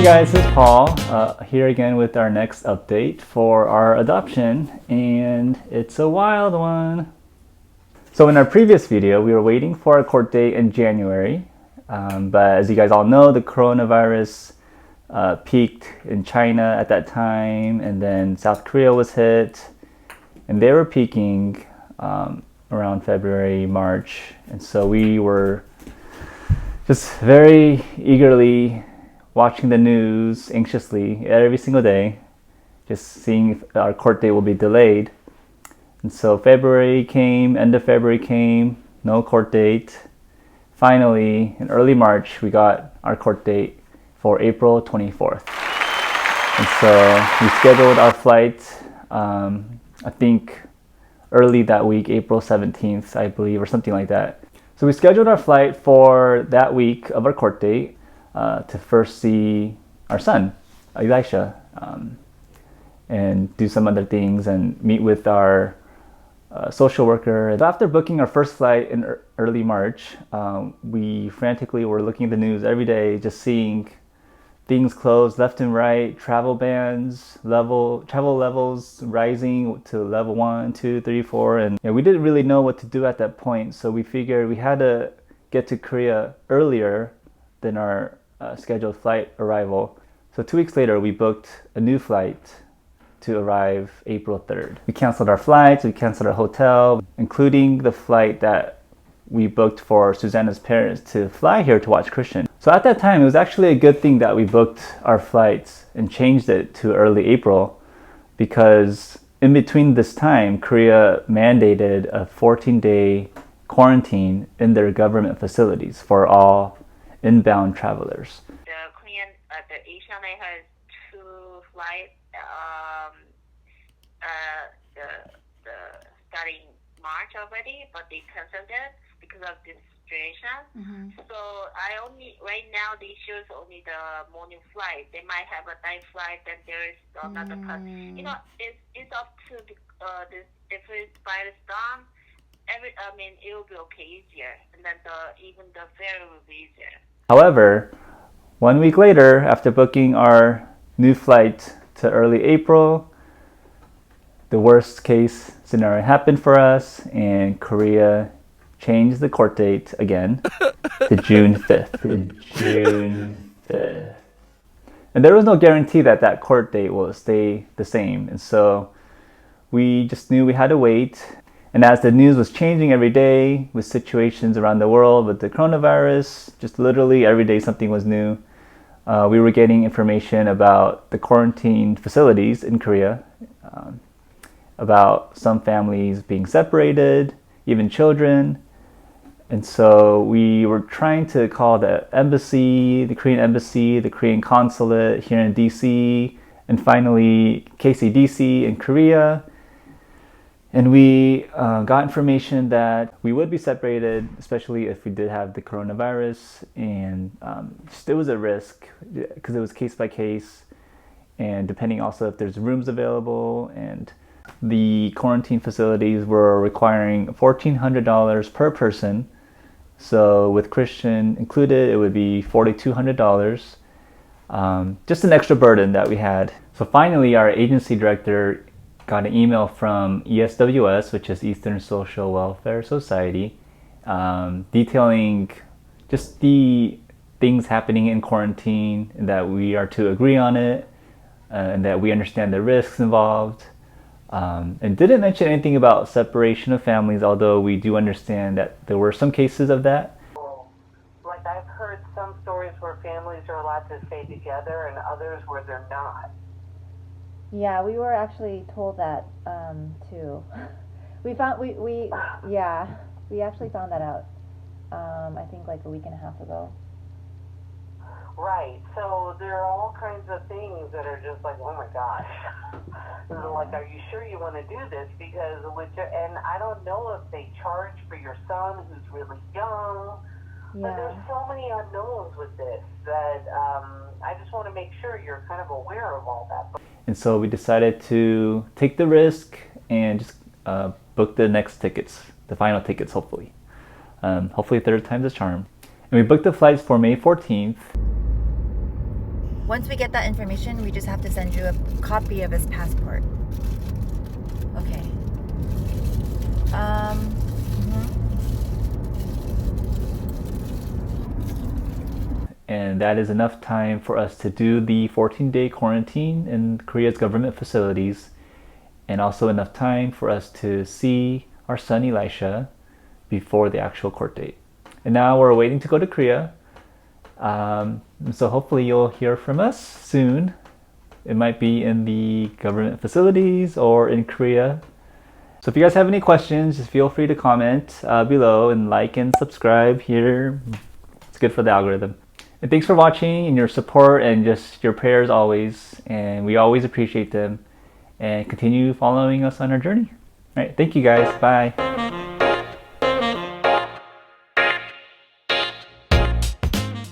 Hey guys, this is Paul here again with our next update for our adoption, and it's a wild one. So in our previous video, we were waiting for a court date in January, but as you guys all know, the coronavirus peaked in China at that time, and then South Korea was hit, and they were peaking around February, March, and so we were just very eagerly watching the news anxiously every single day, just seeing if our court date will be delayed. And so February came, end of February came, no court date. Finally, in early March, we got our court date for April 24th. And so we scheduled our flight, I think early that week, April 17th, I believe, or something like that. So we scheduled our flight for that week of our court date to first see our son, Elisha, and do some other things and meet with our social worker. After booking our first flight in early March, we frantically were looking at the news every day, just seeing things closed left and right, travel bans, travel levels rising to level 1, 2, 3, 4, and we didn't really know what to do at that point. So we figured we had to get to Korea earlier than our scheduled flight arrival. So 2 weeks later, we booked a new flight to arrive April 3rd. We canceled our flights, we canceled our hotel, including the flight that we booked for Susanna's parents to fly here to watch Christian. So at that time, it was actually a good thing that we booked our flights and changed it to early April, because in between this time, Korea mandated a 14-day quarantine in their government facilities for all inbound travelers. The Asian has 2 flights. The starting March already, but they canceled it because of this situation. Mm-hmm. So right now they choose only the morning flight. They might have a night flight, then there is another part. It's up to this. If it's virus done, it will be okay, easier, and then even the fare will be easier. However, 1 week later, after booking our new flight to early April, the worst case scenario happened for us, and Korea changed the court date again to June 5th. And there was no guarantee that that court date will stay the same. And so we just knew we had to wait. And as the news was changing every day with situations around the world with the coronavirus, just literally every day something was new. We were getting information about the quarantine facilities in Korea, about some families being separated, even children. And so we were trying to call the embassy, the Korean consulate here in DC, and finally KCDC in Korea. And we got information that we would be separated, especially if we did have the coronavirus. And it was a risk because it was case by case, and depending also if there's rooms available. And the quarantine facilities were requiring $1,400 per person. So with Christian included, it would be $4,200. Just an extra burden that we had. So finally, our agency director got an email from ESWS, which is Eastern Social Welfare Society, detailing just the things happening in quarantine, and that we are to agree on it, and that we understand the risks involved, and didn't mention anything about separation of families, although we do understand that there were some cases of that. Like, I've heard some stories where families are allowed to stay together and others where they're not. Yeah, we were actually told that too. We actually found that out. I think like a week and a half ago. Right. So there are all kinds of things that are just like, oh my gosh. Like, are you sure you want to do this? Because and I don't know if they charge for your son who's really young. Yeah. But there's so many unknowns with this that I just want to make sure you're kind of aware of all that. And so we decided to take the risk and just book the next tickets, the final tickets, hopefully. Hopefully third time's a charm. And we booked the flights for May 14th. Once we get that information, we just have to send you a copy of his passport. Okay. And that is enough time for us to do the 14-day quarantine in Korea's government facilities, and also enough time for us to see our son Elisha before the actual court date. And now we're waiting to go to Korea. So hopefully you'll hear from us soon. It might be in the government facilities or in Korea. So if you guys have any questions, just feel free to comment below and like and subscribe here. It's good for the algorithm. And thanks for watching and your support and just your prayers always. And we always appreciate them. And continue following us on our journey. All right, thank you guys. Bye.